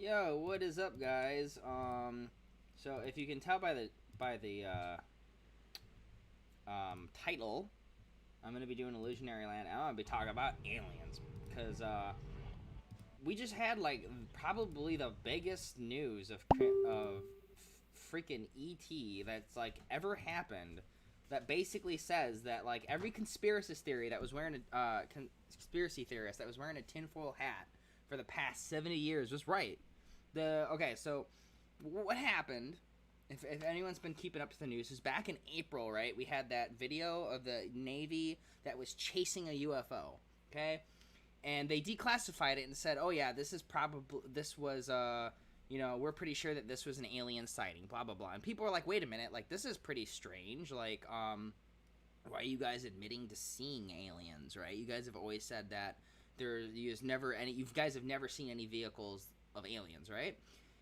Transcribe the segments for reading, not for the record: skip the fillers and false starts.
Yo, what is up, guys? So if you can tell by the title, I'm gonna be doing Illusionary Land. And I'm gonna be talking about aliens because we just had like probably the biggest news of freaking ET that's like ever happened. That basically says that like every conspiracy theory that was wearing a conspiracy theorist that was wearing a tinfoil hat for the past 70 years was right. So what happened, if anyone's been keeping up to the news, is back in April, right? We had that video of the Navy that was chasing a UFO, okay? And they declassified it and said, oh yeah, we're pretty sure that this was an alien sighting, blah, blah, blah. And people were like, wait a minute, like, this is pretty strange. Like, why are you guys admitting to seeing aliens, right? You guys have always said that you guys have never seen any vehicles of aliens, right?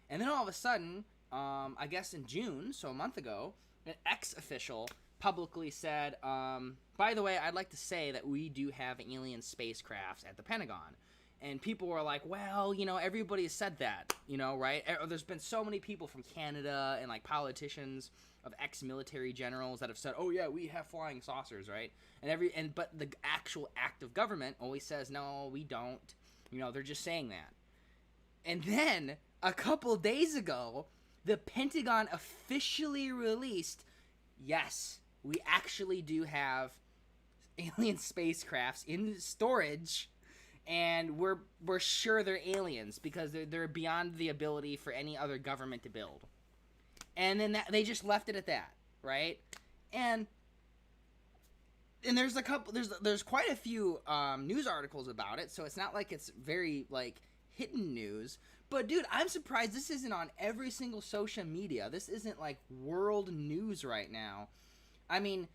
And then all of a sudden, I guess in June, so a month ago, an ex-official publicly said, by the way, I'd like to say that we do have alien spacecrafts at the Pentagon. And people were like, well, everybody has said that, right? There's been so many people from Canada and, like, politicians of ex-military generals that have said, oh, yeah, we have flying saucers, right? But the actual act of government always says, no, we don't. They're just saying that. And then, a couple days ago, the Pentagon officially released, yes, we actually do have alien spacecrafts in storage. And we're sure they're aliens because they're beyond the ability for any other government to build. And then they just left it at that, right? And there's there's quite a few news articles about it, so it's not like it's very like hidden news. But dude, I'm surprised this isn't on every single social media. This isn't like world news right now. I mean,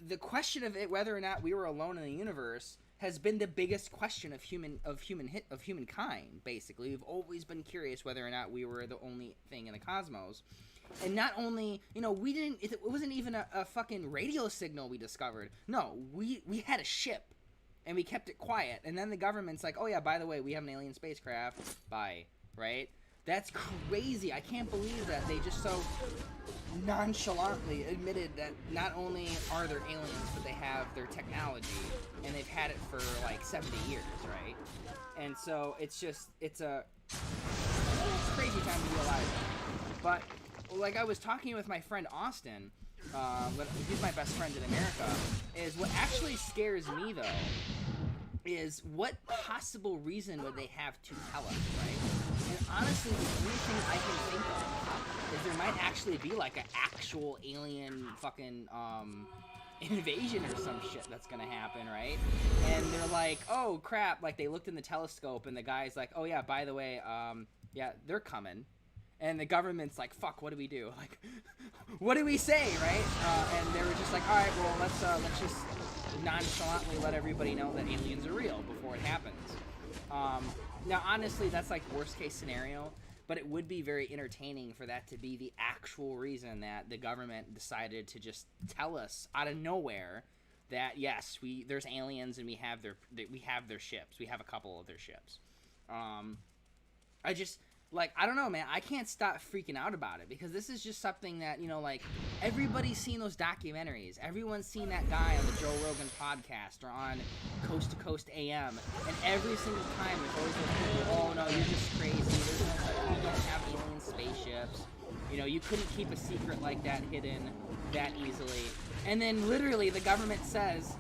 the question of whether or not we were alone in the universe has been the biggest question of humankind. Basically, we've always been curious whether or not we were the only thing in the cosmos. And not only, it wasn't even a fucking radio signal we discovered. No, we had a ship, and we kept it quiet. And then the government's like, oh yeah, by the way, we have an alien spacecraft. Bye, right? That's crazy. I can't believe that they just so nonchalantly admitted that not only are there aliens, but they have their technology, and they've had it for like 70 years, right? And so it's a crazy time to be alive. But like I was talking with my friend Austin, he's my best friend in America, is what actually scares me though is what possible reason would they have to tell us, right? And honestly, the only thing I can think of is there might actually be like an actual alien fucking invasion or some shit that's gonna happen, right? And they're like, oh crap, like they looked in the telescope and the guy's like, oh yeah, by the way, yeah, they're coming. And the government's like, fuck, what do we do? Like, what do we say, right? And they were just like, all right, well, let's just nonchalantly let everybody know that aliens are real before it happens. Now, honestly, that's like worst case scenario, but it would be very entertaining for that to be the actual reason that the government decided to just tell us out of nowhere that yes, there's aliens and we have their ships. We have a couple of their ships. I don't know, man. I can't stop freaking out about it because this is just something that, like, everybody's seen those documentaries. Everyone's seen that guy on the Joe Rogan podcast or on Coast to Coast AM. And every single time there's always those people, oh, no, you're just crazy. There's no such thing. You don't have alien spaceships. You couldn't keep a secret like that hidden that easily. And then literally the government says,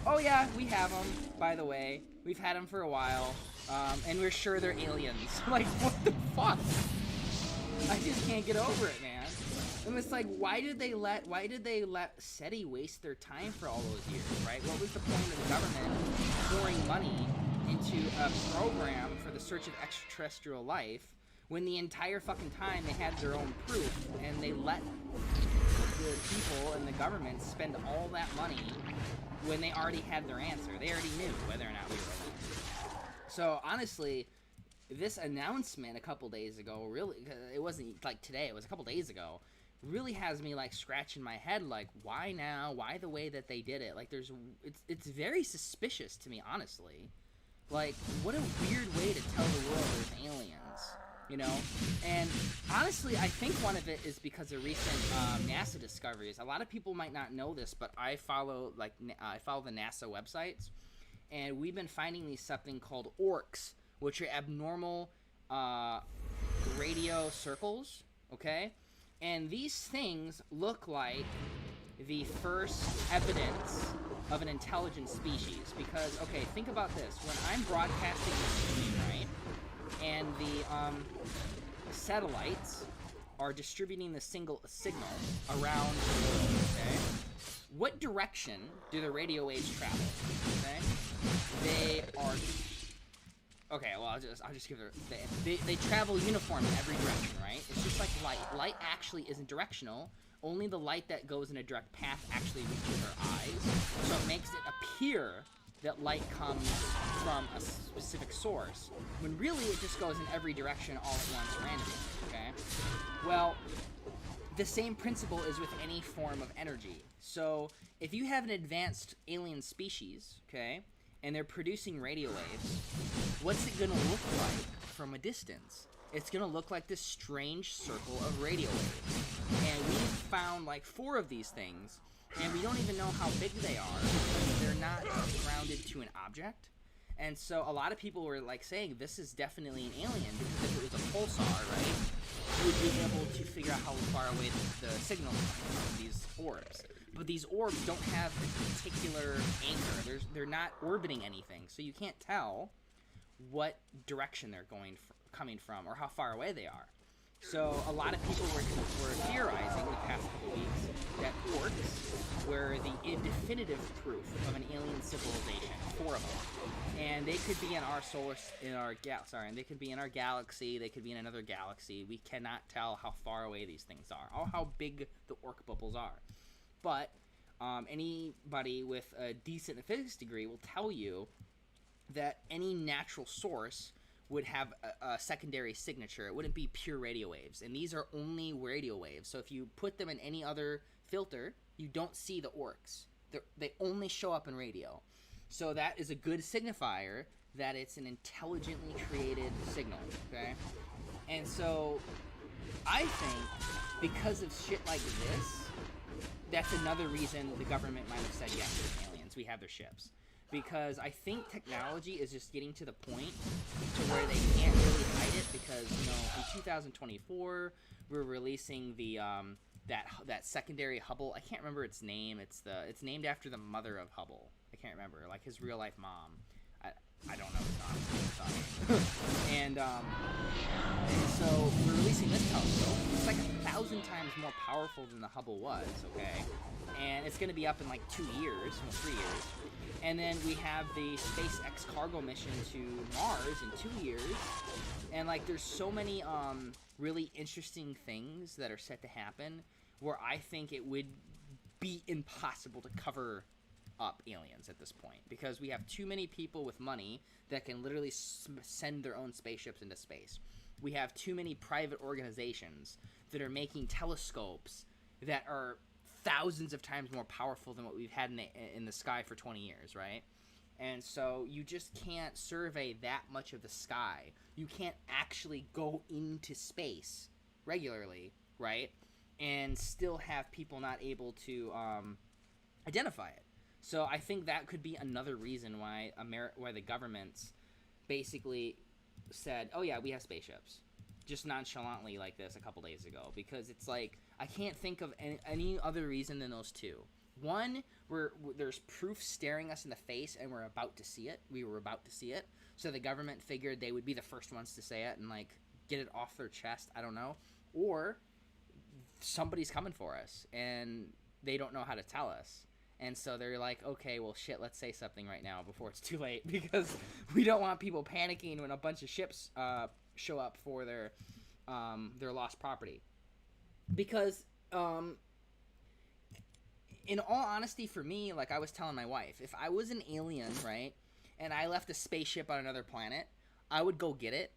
oh, yeah, we have them, by the way. We've had them for a while. And we're sure they're aliens. Like, what the fuck? I just can't get over it, man. And it's like, why did they let SETI waste their time for all those years, right? What was the point of the government pouring money into a program for the search of extraterrestrial life when the entire fucking time they had their own proof and they let the people and the government spend all that money when they already had their answer? They already knew whether or not we were aliens. So, honestly, this announcement a couple days ago, really, it wasn't like today, it was a couple days ago, really has me, like, scratching my head, like, why now? Why the way that they did it? Like, it's very suspicious to me, honestly. Like, what a weird way to tell the world there's aliens. you know. And honestly, I think one of it is because of recent NASA discoveries. A lot of people might not know this, but I follow the NASA websites, and we've been finding these something called orcs, which are abnormal radio circles, okay? And these things look like the first evidence of an intelligent species. Because, okay, think about this. When I'm broadcasting this stream, right, and the satellites are distributing the signal around the world, okay? What direction do the radio waves travel, okay? They are... Okay, well, I'll just give it... They travel uniform in every direction, right? It's just like light. Light actually isn't directional. Only the light that goes in a direct path actually reaches our eyes. So it makes it appear that light comes from a specific source, when really it just goes in every direction all at once randomly, okay? Well, the same principle is with any form of energy. So if you have an advanced alien species, okay, and they're producing radio waves, what's it gonna look like from a distance? It's gonna look like this strange circle of radio waves. And we've found like 4 of these things, and we don't even know how big they are because they're not grounded to an object. And so a lot of people were like saying this is definitely an alien, because if it was a pulsar, right, you would be able to figure out how far away the signal is from these orbs. But these orbs don't have a particular anchor. They're not orbiting anything, so you can't tell what direction they're coming from or how far away they are. So a lot of people were theorizing the past couple weeks that orcs were the definitive proof of an alien civilization, 4 of them, and they could be in and they could be in our galaxy. They could be in another galaxy. We cannot tell how far away these things are, or how big the orc bubbles are. But anybody with a decent physics degree will tell you that any natural source would have a secondary signature. It wouldn't be pure radio waves, and these are only radio waves. So if you put them in any other filter, you don't see the orcs. They only show up in radio. So that is a good signifier that it's an intelligently created signal, okay? And so I think because of shit like this, that's another reason the government might have said yes to the aliens. We have their ships. Because I think technology is just getting to the point to where they can't really hide it, because, you know, in 2024, we're releasing the, that secondary Hubble. I can't remember its name. It's named after the mother of Hubble. I can't remember, like his real life mom. I don't know his name, sorry. And so we're releasing this telescope. It's like 1,000 times more powerful than the Hubble was, okay? And it's going to be up in like 2 years, 3 years. And then we have the SpaceX cargo mission to Mars in 2 years. And like there's so many really interesting things that are set to happen, where I think it would be impossible to cover up aliens at this point, because we have too many people with money that can literally send their own spaceships into space. We have too many private organizations that are making telescopes that are thousands of times more powerful than what we've had in the sky for 20 years, right? And so you just can't survey that much of the sky. You can't actually go into space regularly, right? And still have people not able to identify it. So I think that could be another reason why why the governments basically said, oh yeah, we have spaceships, just nonchalantly like this a couple days ago, because it's like, I can't think of any other reason than those two. One, there's proof staring us in the face, and we're about to see it. We were about to see it, so the government figured they would be the first ones to say it and like get it off their chest. I don't know. Or somebody's coming for us, and they don't know how to tell us. And so they're like, okay, well, shit, let's say something right now before it's too late, because we don't want people panicking when a bunch of ships show up for their lost property. Because, in all honesty, for me, like I was telling my wife, if I was an alien, right, and I left a spaceship on another planet, I would go get it,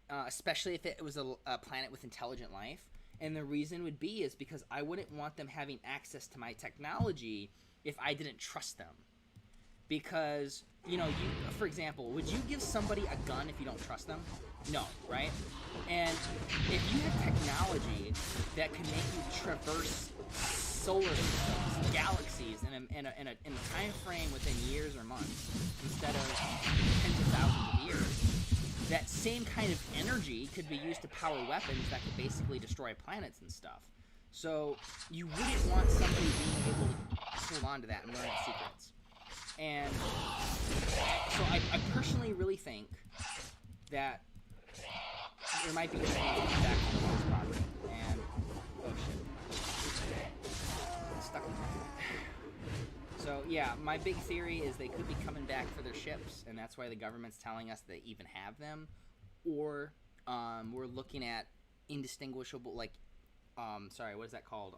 especially if it was a planet with intelligent life. And the reason would be is because I wouldn't want them having access to my technology if I didn't trust them. because for example, would you give somebody a gun if you don't trust them? No, right? And if you have technology that can make you traverse solar systems, galaxies in a time frame within years or months instead of tens of thousands of years, that same kind of energy could be used to power weapons that could basically destroy planets and stuff. So you wouldn't want somebody being able to hold on to that and learn its secrets. And so I personally really think that there might be a way to get back to the lost property. And oh shit, it's stuck in there. So yeah, my big theory is they could be coming back for their ships, and that's why the government's telling us they even have them, or we're looking at indistinguishable, like what is that called?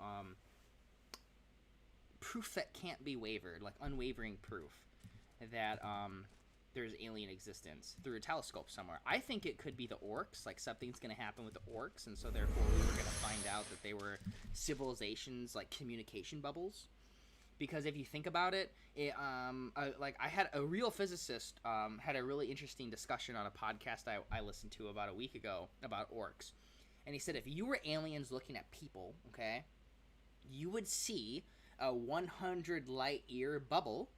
Proof that can't be wavered, like unwavering proof that there's alien existence through a telescope somewhere. I think it could be the orcs, like something's going to happen with the orcs, and so therefore we were going to find out that they were civilizations, like communication bubbles. Because if you think about it, I had a real physicist had a really interesting discussion on a podcast I listened to about a week ago about orcs. And he said if you were aliens looking at people, okay, you would see a 100 light year bubble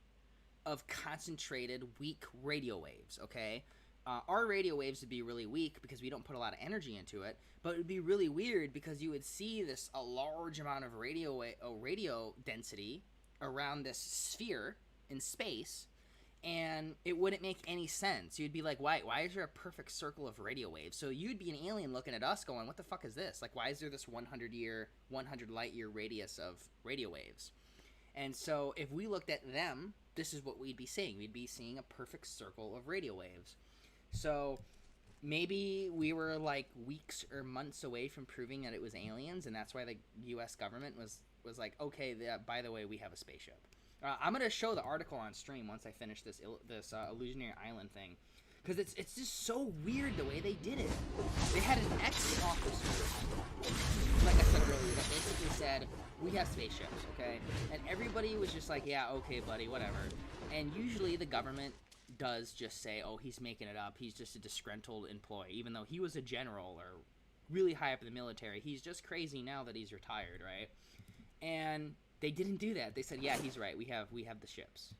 of concentrated weak radio waves, okay? Our radio waves would be really weak because we don't put a lot of energy into it, but it would be really weird because you would see a large amount of radio density around this sphere in space, and it wouldn't make any sense. You'd be like, why is there a perfect circle of radio waves? So you'd be an alien looking at us going, what the fuck is this? Like, why is there this 100 light year radius of radio waves? And so if we looked at them, this is what we'd be seeing. We'd be seeing a perfect circle of radio waves. So maybe we were like weeks or months away from proving that it was aliens, and that's why the U.S. government was like, okay, by the way, we have a spaceship. I'm going to show the article on stream once I finish this illusionary island thing, because it's just so weird the way they did it. They had an ex-officer, like I said earlier, that basically said, we have spaceships, okay? And everybody was just like, yeah, okay, buddy, whatever. And usually the government does just say, oh, he's making it up. He's just a disgruntled employee, even though he was a general or really high up in the military. He's just crazy now that he's retired, right? And they didn't do that. They said, yeah, he's right. We have the ships.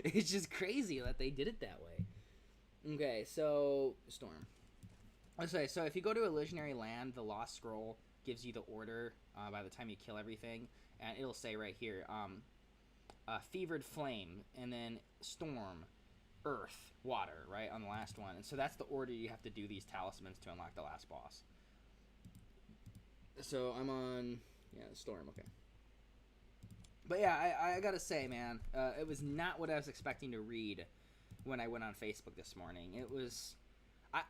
It's just crazy that they did it that way. Okay, so Storm. Okay, so if you go to Illusionary Land, the Lost Scroll gives you the order by the time you kill everything, and it'll say right here, Fevered Flame, and then Storm, Earth, Water, right, on the last one. And so that's the order you have to do these talismans to unlock the last boss. So I'm on, Storm, okay. But yeah, I gotta say, man, it was not what I was expecting to read when I went on Facebook this morning. It was...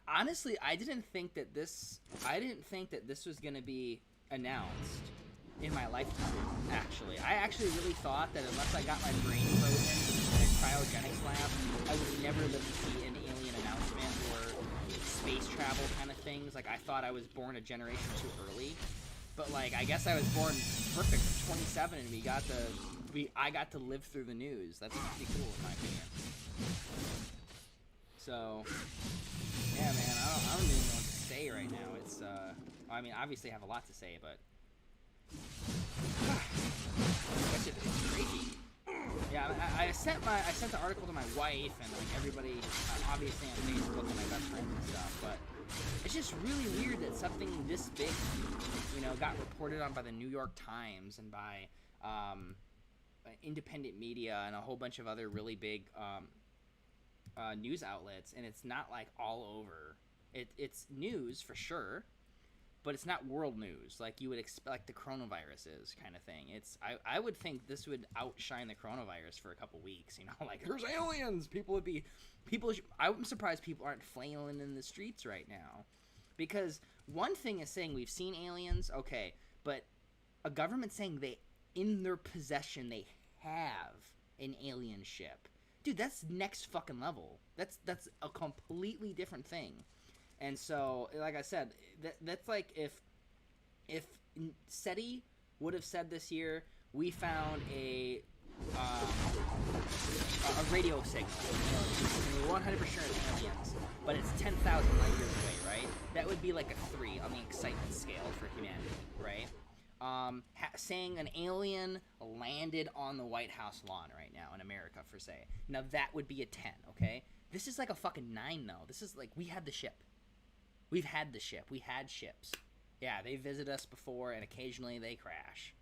honestly, I didn't think that this was gonna be announced in my lifetime. I actually really thought that unless I got my brain frozen in a cryogenics lab, I would never live to see an alien announcement or space travel kind of things. Like, I thought I was born a generation too early, but like, I guess I was born perfect, 27, and I got to live through the news. That's pretty cool in my opinion. So, yeah, man, I don't even know what to say right now. It's, I mean, obviously I have a lot to say, but it's crazy. Yeah, I sent the article to my wife and like everybody, obviously on Facebook and my best friends and stuff, but it's just really weird that something this big, got reported on by the New York Times and by independent media and a whole bunch of other really big news outlets, and it's not like all over. It's news for sure, but it's not world news like you would expect, like the coronavirus is kind of thing. I would think this would outshine the coronavirus for a couple weeks. Like there's aliens. I'm surprised people aren't flailing in the streets right now, because one thing is saying we've seen aliens, okay, but a government saying in their possession they have an alien ship. Dude, that's next fucking level. That's a completely different thing. And so, like I said, that's like if SETI would have said this year, we found a a radio signal. You know, 100% aliens, but it's 10,000 light years away, right? That would be like a 3 on the excitement scale for humanity, right? Saying an alien landed on the White House lawn right now in America, for say. Now that would be a 10, okay? This is like a fucking 9, though. This is like, we had the ship. We've had the ship. We had ships. Yeah, they visit us before, and occasionally they crash.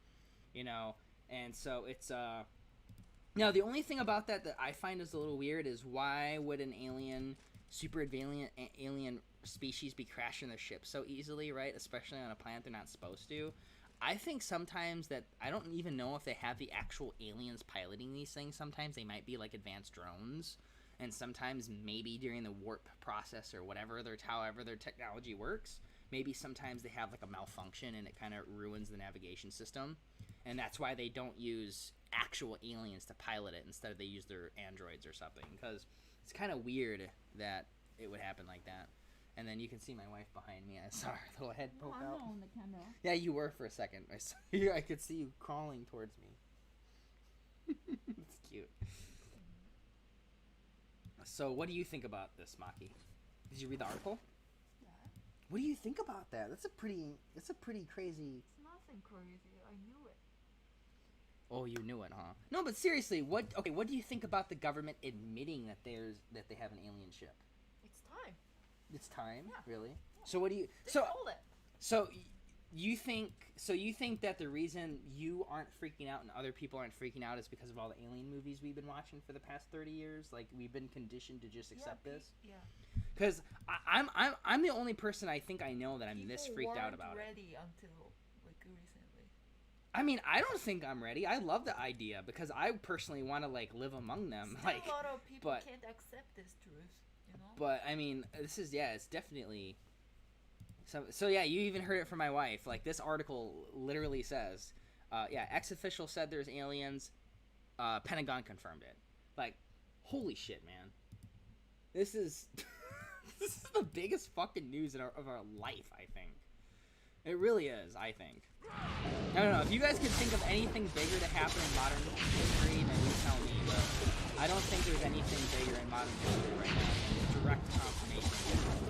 You know? And so it's, Now, the only thing about that I find is a little weird is why would an alien, super advanced alien species be crashing their ship so easily, right? Especially on a planet they're not supposed to. I think sometimes that, I don't even know if they have the actual aliens piloting these things. Sometimes they might be like advanced drones. And sometimes maybe during the warp process or whatever, however their technology works, maybe sometimes they have like a malfunction and it kind of ruins the navigation system. And that's why they don't use actual aliens to pilot it. Instead, they use their androids or something. Because it's kind of weird that it would happen like that. And then you can see my wife behind me. I saw her little head poke out. I'm on the camera. Yeah, you were for a second. I saw you. I could see you crawling towards me. It's cute. So, what do you think about this, Maki? Did you read the article? Yeah. What do you think about that? That's a pretty crazy. It's nothing crazy. I knew it. Oh, you knew it, huh? No, but seriously, what do you think about the government admitting that they have an alien ship? It's time. It's time, Yeah. really. Yeah. So what do you? They told it. So you think that the reason you aren't freaking out and other people aren't freaking out is because of all the alien movies we've been watching for the past 30 years? Like, we've been conditioned to just accept this. Yeah. Because I'm the only person I think I know that I'm this freaked out about it. Ready until like recently. I mean, I don't think I'm ready. I love the idea because I personally want to like live among them. Still like, a lot of people can't accept this truth. You know? But I mean, it's definitely. So yeah, you even heard it from my wife. Like, this article literally says, ex-official said there's aliens. Pentagon confirmed it. Like, holy shit, man. This is this is the biggest fucking news of our life, I think. It really is, I think. I don't know. If you guys could think of anything bigger to happen in modern history, then you tell me. But I don't think there's anything bigger in modern history right now. And direct confirmation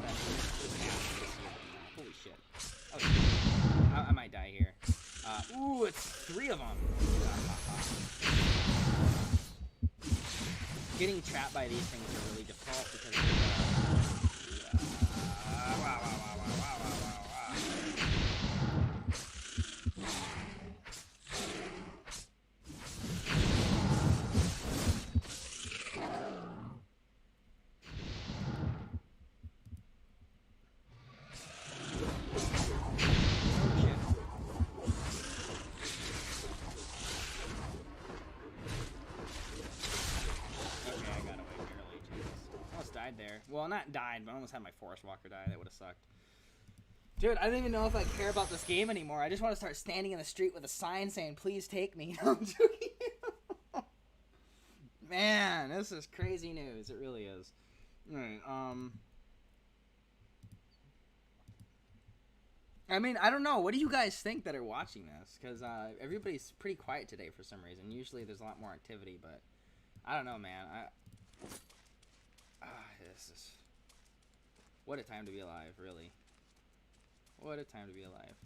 that this happened this year. Holy shit. Oh, I might die here. Ooh, it's 3 of them. Getting trapped by these things are really difficult because there. Well, not died, but I almost had my forest walker die. That would have sucked. Dude, I don't even know if I care about this game anymore. I just want to start standing in the street with a sign saying, "Please take me." No, I'm joking. Man, this is crazy news. It really is. Alright, I mean, I don't know. What do you guys think that are watching this? Because everybody's pretty quiet today for some reason. Usually there's a lot more activity, but I don't know, man. This is... What a time to be alive, really. What a time to be alive.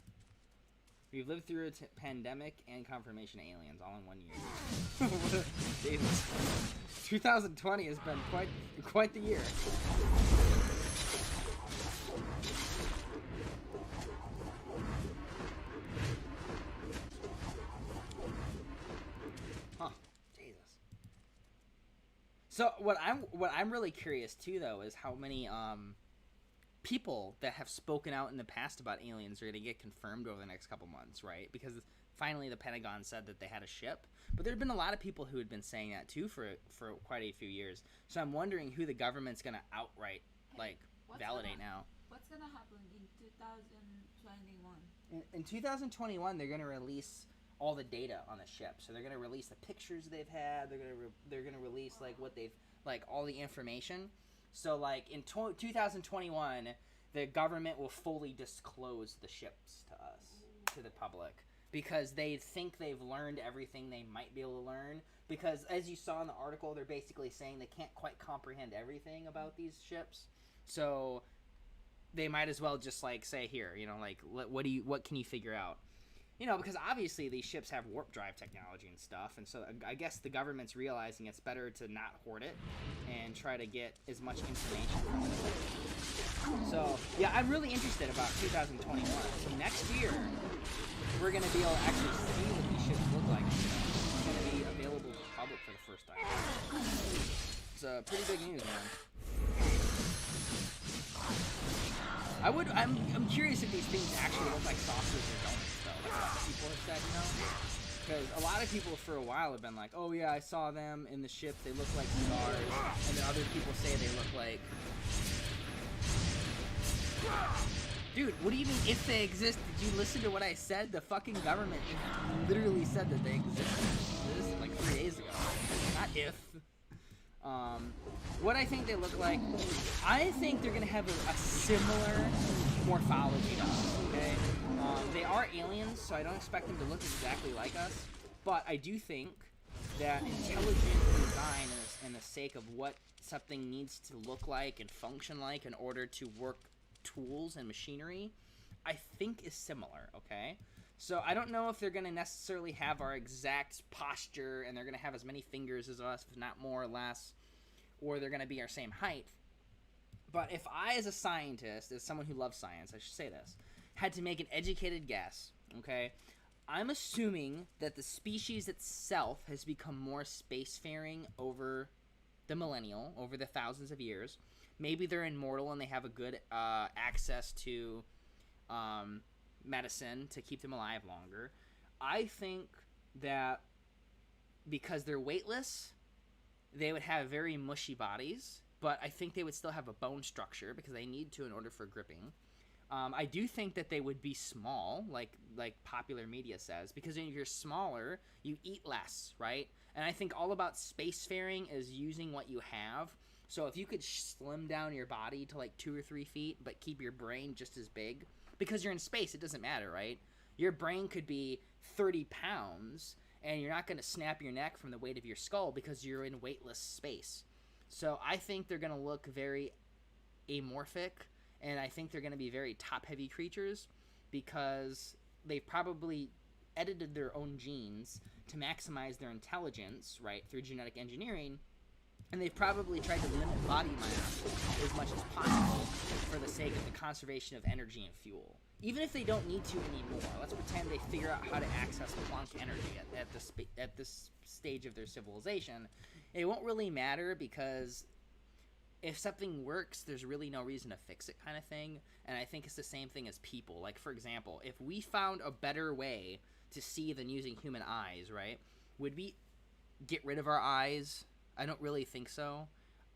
We've lived through a pandemic and confirmation of aliens all in 1 year. Jesus. 2020 has been quite the year. So what I'm really curious too, though, is how many people that have spoken out in the past about aliens are going to get confirmed over the next couple months, right? Because finally the Pentagon said that they had a ship, but there have been a lot of people who had been saying that too for quite a few years. So I'm wondering who the government's going to outright validate now. What's going to happen in 2021? In 2021, they're going to release all the data on the ship. So they're going to release the pictures they've had. They're going to release all the information. So like in 2021, the government will fully disclose the ships to us, to the public. because they think they've learned everything they might be able to learn. Because as you saw in the article, they're basically saying they can't quite comprehend everything about these ships. So they might as well just like say, here, you know, like what can you figure out? You know, because obviously these ships have warp drive technology and stuff, and so I guess the government's realizing it's better to not hoard it and try to get as much information from it. So, yeah, I'm really interested about 2021. So next year, we're going to be able to actually see what these ships look like. It's going to be available to the public for the first time. It's pretty big news, man. I'm curious if these things actually look like saucers or donuts. Like a lot of people have said, you know? Because a lot of people for a while have been like, oh yeah, I saw them in the ship, they look like stars, and then other people say they look like... Dude, what do you mean if they exist? Did you listen to what I said? The fucking government literally said that they existed. This is like 3 days ago. Not if. What I think they look like, I think they're gonna have a similar morphology to us, okay? They are aliens, so I don't expect them to look exactly like us, but I do think that intelligent design and the sake of what something needs to look like and function like in order to work tools and machinery, I think is similar, okay? So I don't know if they're going to necessarily have our exact posture and they're going to have as many fingers as us, if not more or less, or they're going to be our same height. But if I, as a scientist, as someone who loves science, I should say this, had to make an educated guess, okay, I'm assuming that the species itself has become more spacefaring over the millennial, over the thousands of years. Maybe they're immortal and they have a good access to medicine to keep them alive longer. I think that because they're weightless, they would have very mushy bodies, but I think they would still have a bone structure because they need to in order for gripping. I do think that they would be small, like popular media says, because when you're smaller, you eat less, right? And I think all about spacefaring is using what you have. So if you could slim down your body to like 2 or 3 feet, but keep your brain just as big, because you're in space, it doesn't matter, right? Your brain could be 30 pounds, and you're not going to snap your neck from the weight of your skull because you're in weightless space. So I think they're going to look very amorphic, and I think they're going to be very top-heavy creatures because they've probably edited their own genes to maximize their intelligence, right, through genetic engineering, and they've probably tried to limit body mass as much as possible for the sake of the conservation of energy and fuel. Even if they don't need to anymore, let's pretend they figure out how to access Planck energy at this stage of their civilization. It won't really matter because if something works, there's really no reason to fix it kind of thing. And I think it's the same thing as people. Like, for example, if we found a better way to see than using human eyes, right? Would we get rid of our eyes? I don't really think so.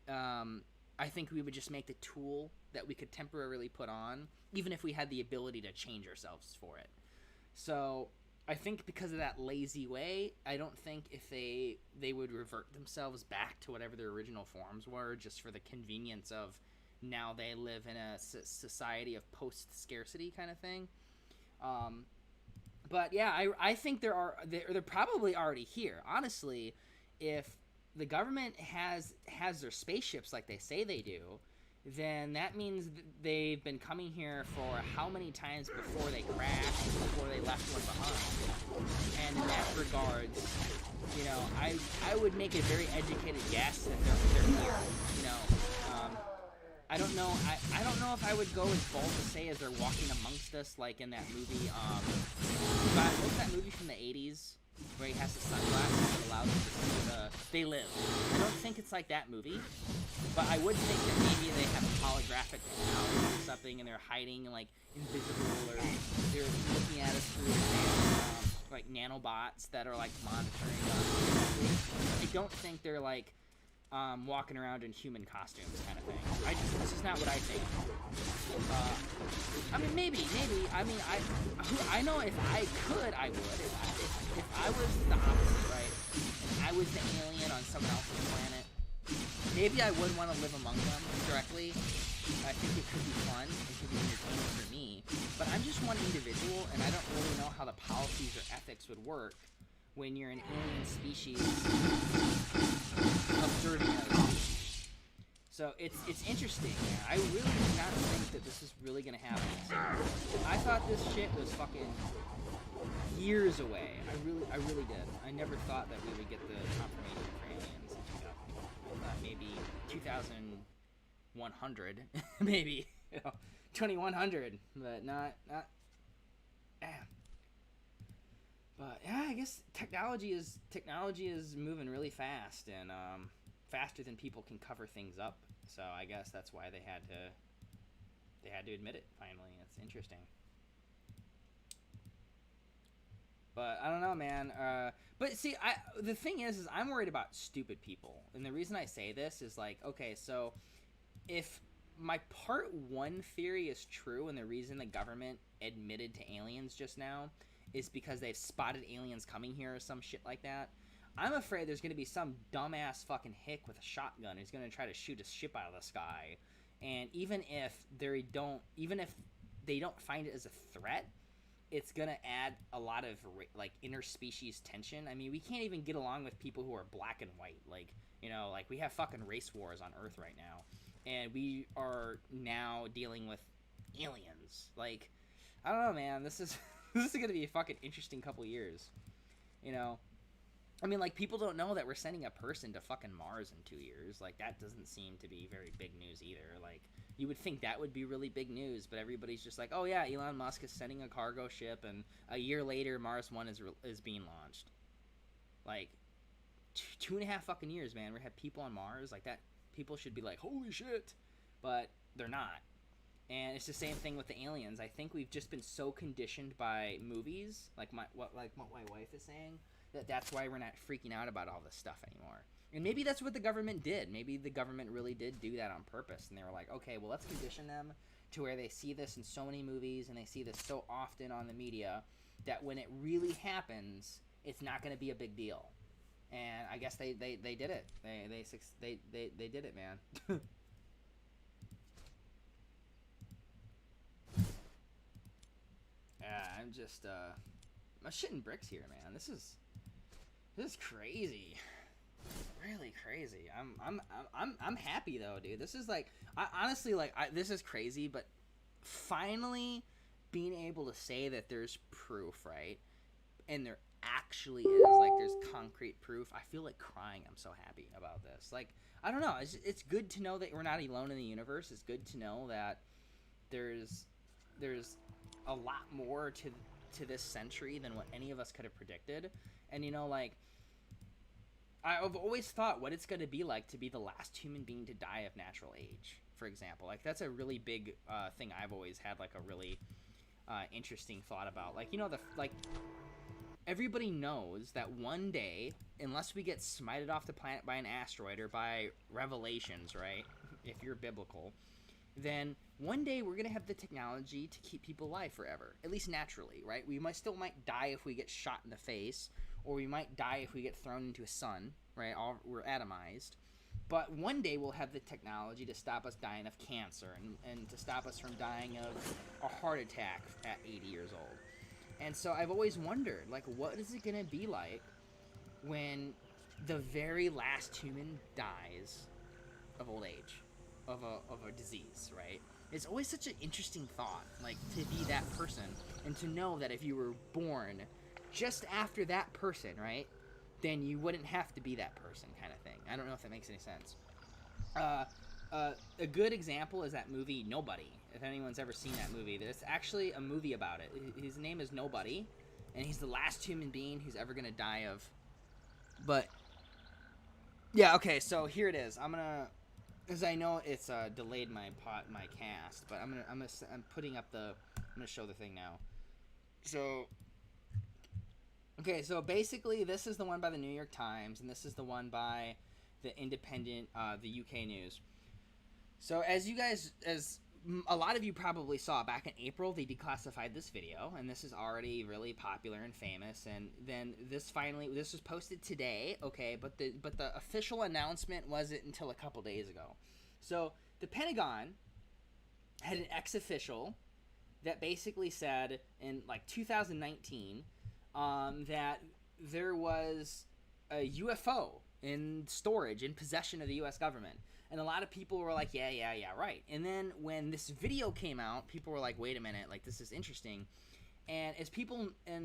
I think we would just make the tool that we could temporarily put on, even if we had the ability to change ourselves for it. So I think because of that lazy way, I don't think if they would revert themselves back to whatever their original forms were just for the convenience of now they live in a society of post-scarcity kind of thing. But yeah, I think they're probably already here. Honestly, if the government has their spaceships like they say they do, then that means they've been coming here for how many times before they crashed, before they left one behind. And in that regards, you know, I would make a very educated guess that they're here. You know, I don't know. I don't know if I would go as bold to say as they're walking amongst us, like in that movie. What's that movie from the 80s? Where he has the sunglasses that allows him to see They Live. I don't think it's like that movie, but I would think that maybe they have a holographic technology or something, and they're hiding like invisible, or they're looking at us through like nanobots that are like monitoring us. I don't think they're like walking around in human costumes kind of thing. This is not what I think. I mean, maybe. I mean, I know if I could, I would. If I was the opposite, right? And I was the alien on someone else's planet, maybe I would want to live among them directly. I think it could be fun. It could be entertaining for me. But I'm just one individual, and I don't really know how the policies or ethics would work when you're an alien species observing another species. So it's interesting, man. I really did not think that this is really gonna happen. I thought this shit was fucking years away. I really did. I never thought that we would get the confirmation for aliens in 2000. I thought maybe 2100, maybe 2100, but not. But yeah, I guess technology is moving really fast and faster than people can cover things up. So I guess that's why they had to admit it finally. It's interesting. But I don't know, man. But see, the thing is I'm worried about stupid people, and the reason I say this is like, okay, so if my part one theory is true, and the reason the government admitted to aliens just now is because they've spotted aliens coming here or some shit like that, I'm afraid there's going to be some dumbass fucking hick with a shotgun who's going to try to shoot a ship out of the sky. And even if they don't find it as a threat, it's going to add a lot of like interspecies tension. I mean, we can't even get along with people who are black and white. Like, like we have fucking race wars on Earth right now. And we are now dealing with aliens. Like, I don't know, man. This is going to be a fucking interesting couple years. I mean, like, people don't know that we're sending a person to fucking Mars in 2 years. Like, that doesn't seem to be very big news either. Like, you would think that would be really big news, but everybody's just like, oh yeah, Elon Musk is sending a cargo ship, and a year later, Mars 1 is being launched. Like, 2.5 fucking years, man. We have people on Mars. Like, that, people should be like, holy shit. But they're not. And it's the same thing with the aliens. I think we've just been so conditioned by movies, like what my wife is saying, that's why we're not freaking out about all this stuff anymore. And maybe that's what the government did. Maybe the government really did do that on purpose. And they were like, okay, well, let's condition them to where they see this in so many movies and they see this so often on the media that when it really happens, it's not going to be a big deal. And I guess they did it. They did it, man. Yeah, I'm just I'm shitting bricks here, man. This is crazy. Really crazy. I'm happy though, dude. This is like, I honestly, like, this is crazy, but finally being able to say that there's proof, right? And there actually is, like, there's concrete proof. I feel like crying. I'm so happy about this. Like, I don't know. It's good to know that we're not alone in the universe. It's good to know that there's a lot more to this century than what any of us could have predicted. And like, I've always thought what it's going to be like to be the last human being to die of natural age, for example. Like, that's a really big thing I've always had, like, a really interesting thought about. Like, everybody knows that one day, unless we get smited off the planet by an asteroid or by revelations, right, if you're biblical, then one day we're going to have the technology to keep people alive forever, at least naturally, right? We still might die if we get shot in the face, or we might die if we get thrown into a sun, right? We're atomized. But one day we'll have the technology to stop us dying of cancer and to stop us from dying of a heart attack at 80 years old. And so I've always wondered, like, what is it going to be like when the very last human dies of old age, of a disease, right? It's always such an interesting thought, like, to be that person and to know that if you were born just after that person, right, then you wouldn't have to be that person, kind of thing. I don't know if that makes any sense. A good example is that movie Nobody. If anyone's ever seen that movie, there's actually a movie about it. His name is Nobody, and he's the last human being who's ever gonna die of. But yeah, okay. So here it is. I'm gonna, because I know it's delayed my cast, but I'm putting up I'm gonna show the thing now. So. Okay, so basically this is the one by the New York Times, and this is the one by the Independent, the UK News. So as a lot of you probably saw back in April they declassified this video, and this is already really popular and famous. And then this was posted today, okay? But the official announcement wasn't until a couple days ago. So the Pentagon had an ex-official that basically said in like 2019 that there was a UFO in storage, in possession of the U.S. government. And a lot of people were like, yeah, right. And then when this video came out, people were like, wait a minute, like, this is interesting. And as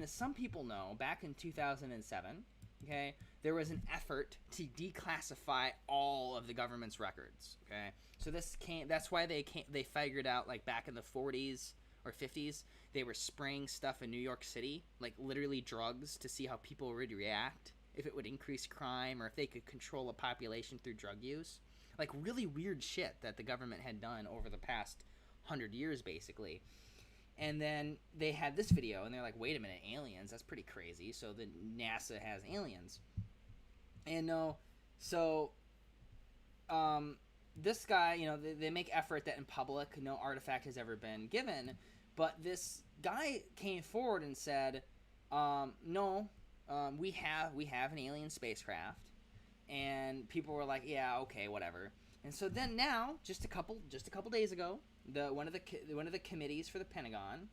some people know, back in 2007, okay, there was an effort to declassify all of the government's records, okay? So that's why they figured out, like, back in the 40s or 50s, they were spraying stuff in New York City, like literally drugs, to see how people would react, if it would increase crime, or if they could control a population through drug use. Like, really weird shit that the government had done over the past 100 years, basically. And then they had this video, and they're like, wait a minute, aliens? That's pretty crazy. So the NASA has aliens. And this guy, you know, they make effort that in public no artifact has ever been given. But this guy came forward and said, no, we have an alien spacecraft. And people were like, yeah, okay, whatever. And so then now, just a couple days ago, one of the committees for the Pentagon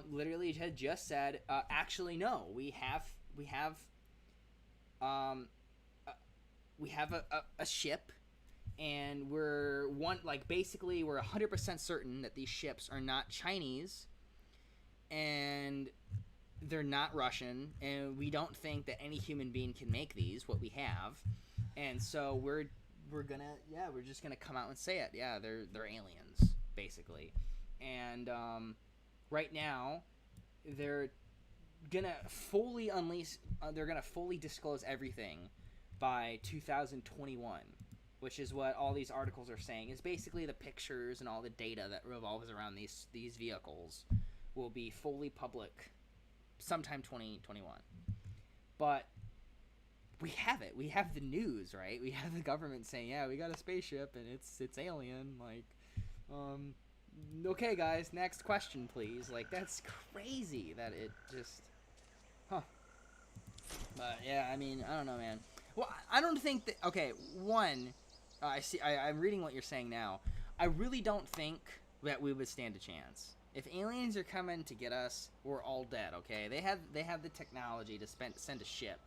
literally had just said, actually, no, we have a ship, and we're 100% certain that these ships are not Chinese, and they're not Russian, and we don't think that any human being can make these, what we have. And so we're just gonna come out and say it. Yeah, they're aliens, basically. And right now they're gonna fully disclose everything by 2021, which is what all these articles are saying. Is basically the pictures and all the data that revolves around these vehicles will be fully public sometime 2021. But we have it. We have the news, right? We have the government saying, yeah, we got a spaceship and it's alien. Like, okay, guys, next question, please. Like, that's crazy that it just, huh. But yeah, I mean, I don't know, man. Well, I don't think that. Okay, one, I'm reading what you're saying now. I really don't think that we would stand a chance. If aliens are coming to get us, we're all dead, okay? They have the technology to send a ship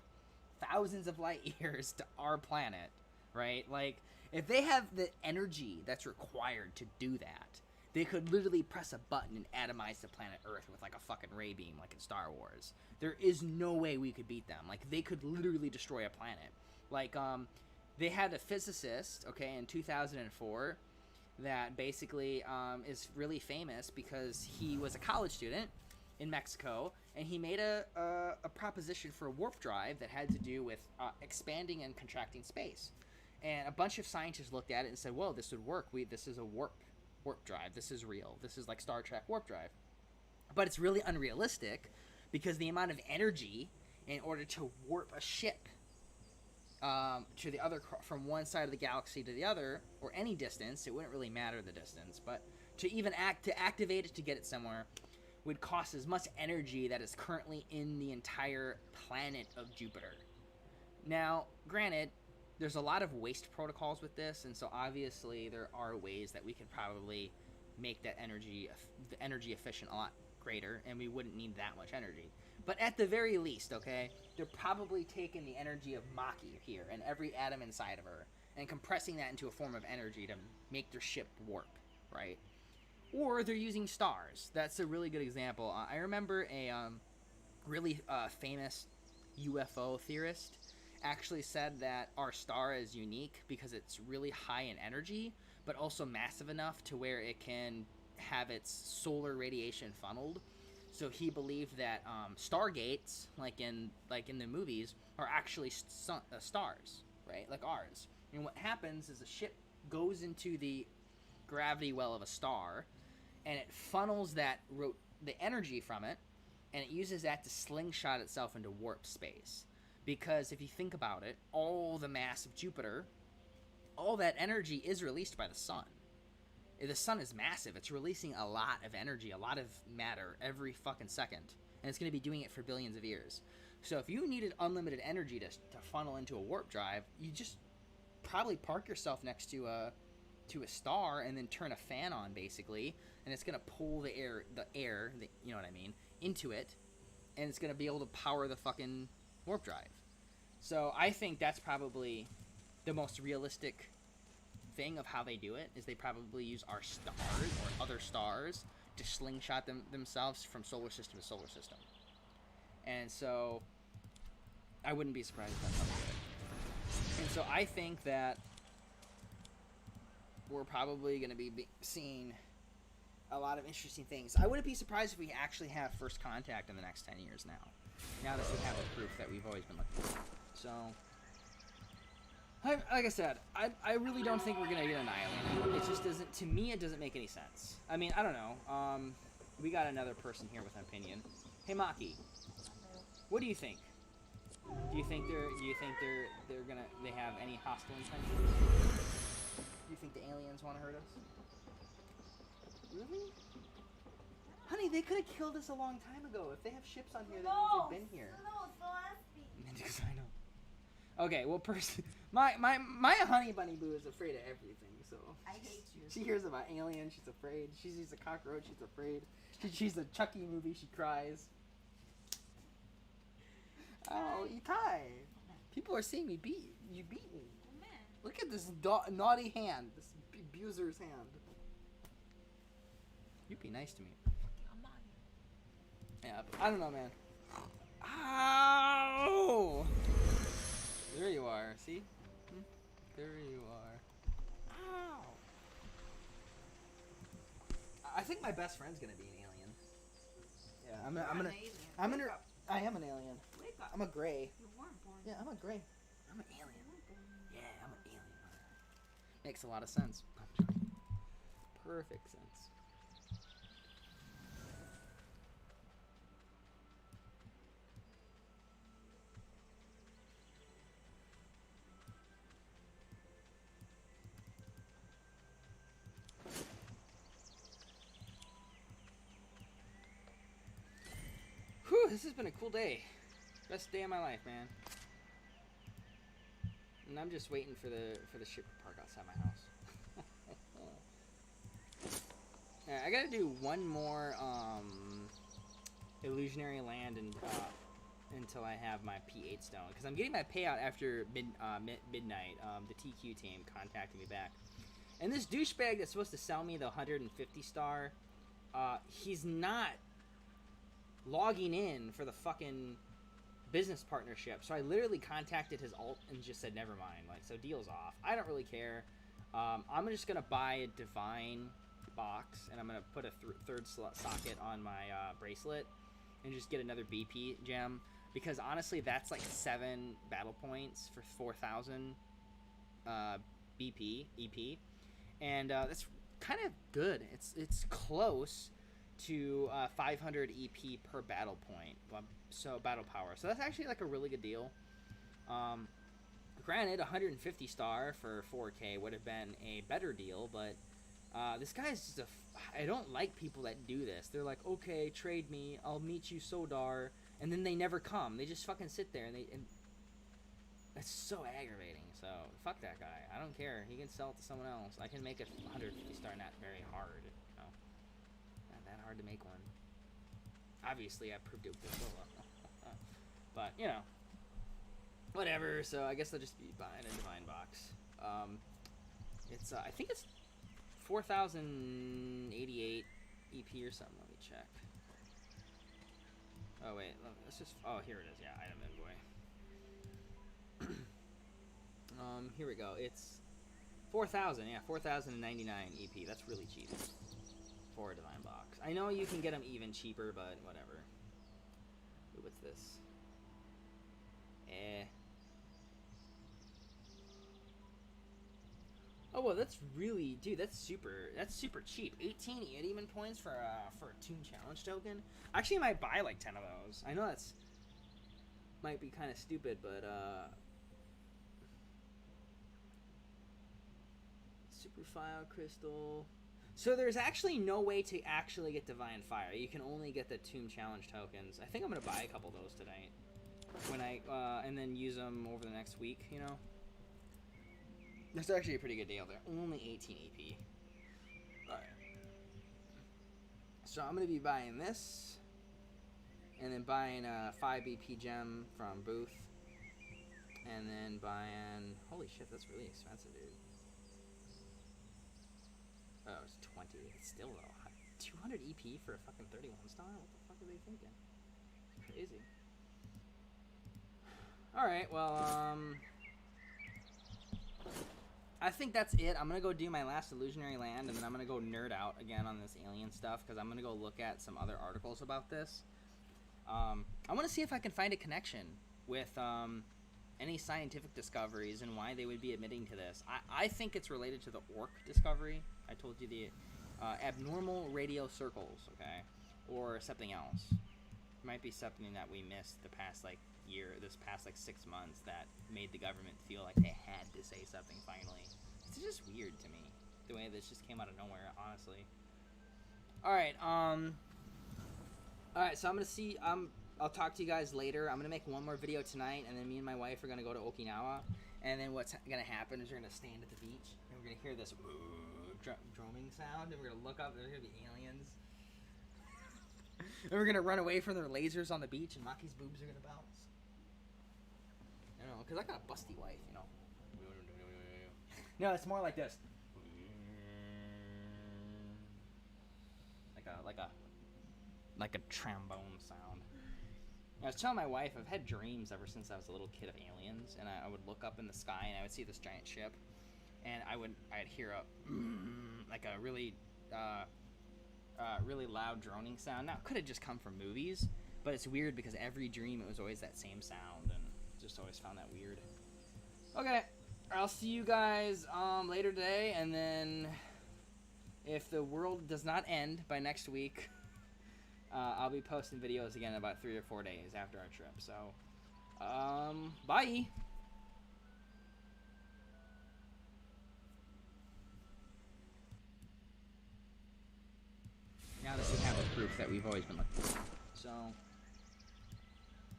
thousands of light years to our planet, right? Like, if they have the energy that's required to do that, they could literally press a button and atomize the planet Earth with, like, a fucking ray beam, like in Star Wars. There is no way we could beat them. Like, they could literally destroy a planet. Like, they had a physicist, okay, in 2004 that basically is really famous because he was a college student in Mexico, and he made a proposition for a warp drive that had to do with expanding and contracting space. And a bunch of scientists looked at it and said, whoa, this would work. This is a warp drive. This is real. This is like Star Trek warp drive. But it's really unrealistic because the amount of energy in order to warp a ship to the other, from one side of the galaxy to the other, or any distance, it wouldn't really matter the distance, but to activate it to get it somewhere would cost as much energy that is currently in the entire planet of Jupiter. Now, granted, there's a lot of waste protocols with this, and so obviously there are ways that we could probably make that energy efficient a lot greater, and we wouldn't need that much energy. But at the very least, okay, they're probably taking the energy of Maki here and every atom inside of her and compressing that into a form of energy to make their ship warp, right? Or they're using stars. That's a really good example. I remember a really famous UFO theorist actually said that our star is unique because it's really high in energy, but also massive enough to where it can have its solar radiation funneled. So he believed that stargates, like in the movies, are actually stars, right? Like ours. And what happens is a ship goes into the gravity well of a star, and it funnels the energy from it, and it uses that to slingshot itself into warp space. Because if you think about it, all the mass of Jupiter, all that energy is released by the sun. The sun is massive. It's releasing a lot of energy, a lot of matter every fucking second. And it's going to be doing it for billions of years. So if you needed unlimited energy to funnel into a warp drive, you just probably park yourself next to a star and then turn a fan on, basically, and it's going to pull the air, you know what I mean, into it, and it's going to be able to power the fucking warp drive. So I think that's probably the most realistic thing of how they do it, is they probably use our stars or other stars to slingshot themselves from solar system to solar system. And so I wouldn't be surprised if that's how they do it. And so I think that we're probably going to be seeing a lot of interesting things. I wouldn't be surprised if we actually have first contact in the next 10 years now that we have the proof that we've always been looking for. So, like I said, I really don't think we're going to get an island. It just doesn't, to me, it doesn't make any sense. I mean, I don't know. We got another person here with an opinion. Hey, Maki, what do you think? Do you think they have any hostile intentions? Do you think the aliens want to hurt us? Really? Honey, they could have killed us a long time ago. If they have ships on here, that means they've been here. Because I know. Okay, well, my honey bunny boo is afraid of everything. So I hate you. She hears about aliens, she's afraid. She sees a cockroach, she's afraid. She sees a Chucky movie, she cries. Oh, Itai. People are seeing me beat you. Beat me. Oh, man. Look at this naughty hand. This abuser's hand. You be nice to me. I'm not here. Yeah, but I don't know, man. Ow! There you are. See? There you are. Ow! I think my best friend's gonna be an alien. Yeah, I am an alien. Wake up. I'm a gray. You weren't born. Yeah, I'm a gray. I'm an alien. Yeah, I'm an alien. Makes a lot of sense. Perfect sense. Whew, this has been a cool day. Best day of my life, man. And I'm just waiting for the ship to park outside my house. Yeah, I gotta do one more illusionary land and until I have my P8 stone, because I'm getting my payout after midnight. The TQ team contacted me back, and this douchebag that's supposed to sell me the 150 star, he's not logging in for the fucking business partnership. So I literally contacted his alt and just said never mind. Like, so deal's off. I don't really care. I'm just gonna buy a divine box, and I'm gonna put a third socket on my bracelet and just get another BP gem, because honestly that's like 7 battle points for 4,000 BP EP, and that's kind of good. It's close to 500 EP per battle point, so battle power. So that's actually like a really good deal. Granted, 150 star for 4K would have been a better deal, but this guy's just I don't like people that do this. They're like, okay, trade me, I'll meet you Sodar, and then they never come. They just fucking sit there, and that's so aggravating. So fuck that guy. I don't care. He can sell it to someone else. I can make a 150 star not very hard. Not that hard to make one. Obviously, I proved it before. But, you know, whatever. So I guess I'll just be buying a divine box. It's I think it's 4,088 EP or something. Let me check. Oh wait, let's just. Oh, here it is. Yeah, item envoy. Here we go. It's 4,000. Yeah, 4,099 EP. That's really cheap for a divine box. I know you can get them even cheaper, but whatever. Ooh, what's this? Oh well, that's really, dude. That's super cheap. 18 Eudemon points for a Toon Challenge token. Actually, I might buy like 10 of those. I know that's might be kind of stupid, but super file crystal. So there's actually no way to actually get Divine Fire. You can only get the Tomb Challenge tokens. I think I'm gonna buy a couple of those tonight. When I and then use them over the next week. You know. That's actually a pretty good deal. They're only 18 EP. Alright. So I'm gonna be buying this, and then buying a 5 EP gem from Booth, and then buying. Holy shit, that's really expensive, dude. Oh, it's 20. It's still low. 200 EP for a fucking 31 star? What the fuck are they thinking? Crazy. Alright, well, I think that's it. I'm gonna go do my last illusionary land, and then I'm gonna go nerd out again on this alien stuff, because I'm gonna go look at some other articles about this. I want to see if I can find a connection with any scientific discoveries and why they would be admitting to this. I think it's related to the orc discovery. I told you the abnormal radio circles, okay, or something else. It might be something that we missed the past this past 6 months that made the government feel like they had to say something finally. It's just weird to me the way this just came out of nowhere, honestly. All right, so I'm gonna see. I'll talk to you guys later. I'm gonna make one more video tonight, and then me and my wife are gonna go to Okinawa. And then what's gonna happen is we're gonna stand at the beach, and we're gonna hear this drumming sound, and we're gonna look up, and there's gonna be aliens. And we're gonna run away from their lasers on the beach, and Maki's boobs are gonna bounce. I don't know, cause I got a busty wife, you know. No, it's more like this. Like a trombone sound. I was telling my wife I've had dreams ever since I was a little kid of aliens, and I would look up in the sky and I would see this giant ship, and I'd hear a really really loud droning sound. Now it could have just come from movies, but it's weird because every dream it was always that same sound, and just always found that weird. Okay, I'll see you guys later today, and then if the world does not end by next week, I'll be posting videos again in about 3 or 4 days after our trip. So, bye. Now this is kind of proof that we've always been looking for. So,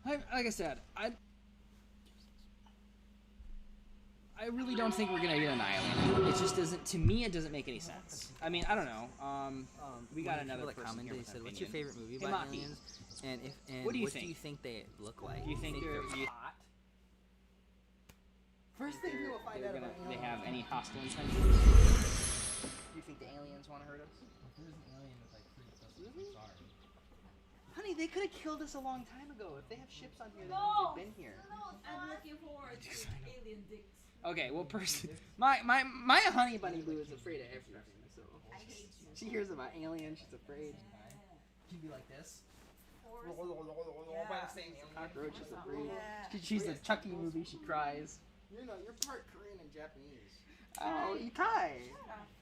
like I said, I really don't think we're gonna get annihilated. It just doesn't. To me, it doesn't make any sense. I mean, I don't know. We got another person here with an said, "What's opinion. your favorite movie Hey, about Maki. aliens?" And What do you what think? do you think they look like? Do you think they're hot? First thing we'll find out about they have any hostile intentions? Do you think the aliens want to hurt us? If there's an alien with like 3 pussies, I'm sorry. Honey, they could have killed us a long time ago. If they have ships on here, that means they've been here. I'm looking forward to alien dicks. Okay, well, my honey bunny boo is afraid of everything. So I hate you. she hears about aliens, she's afraid. She'd be like this. By the same cockroach is afraid. She's a Chucky movie. She cries. You're part Korean and Japanese. Oh, Itai.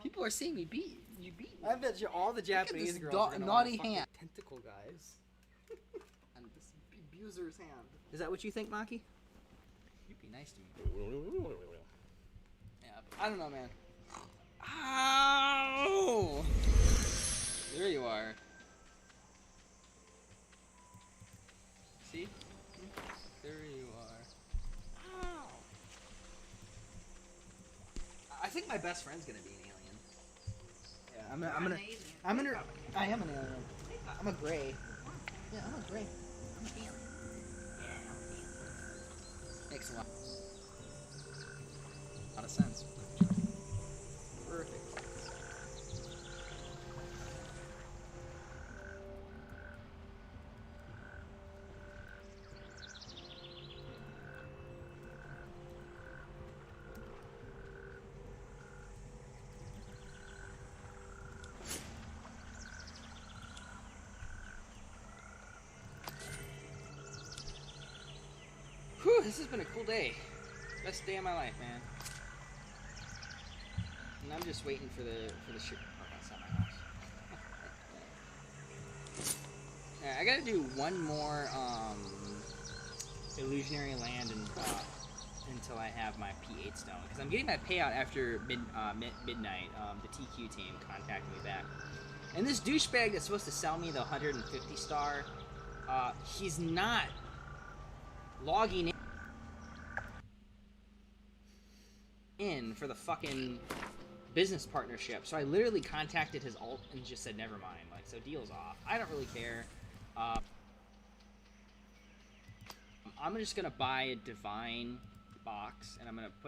People are seeing me beat. You beat me. I bet you all the Japanese this girls do- are gonna naughty want to fuck hand. the tentacle guys. And this abuser's hand. Is that what you think, Maki? You be nice to me. Yeah, but I don't know, man. Ow! There you are. See? There you are. Ow! I think my best friend's gonna be an alien. Yeah, I am an alien. I'm a gray. Yeah, I'm a gray. I'm an alien. Makes a lot of sense. Perfect. Whew, this has been a cool day. Best day of my life, man. And I'm just waiting for the ship. Oh, that's not my house. Alright, I gotta do one more illusionary land and until I have my P8 stone, because I'm getting my payout after midnight. The TQ team contacted me back, and this douchebag that's supposed to sell me the 150 star, he's not logging in for the fucking business partnership. So I literally contacted his alt and just said never mind. Like, so deal's off. I don't really care. I'm just gonna buy a divine box, and I'm gonna put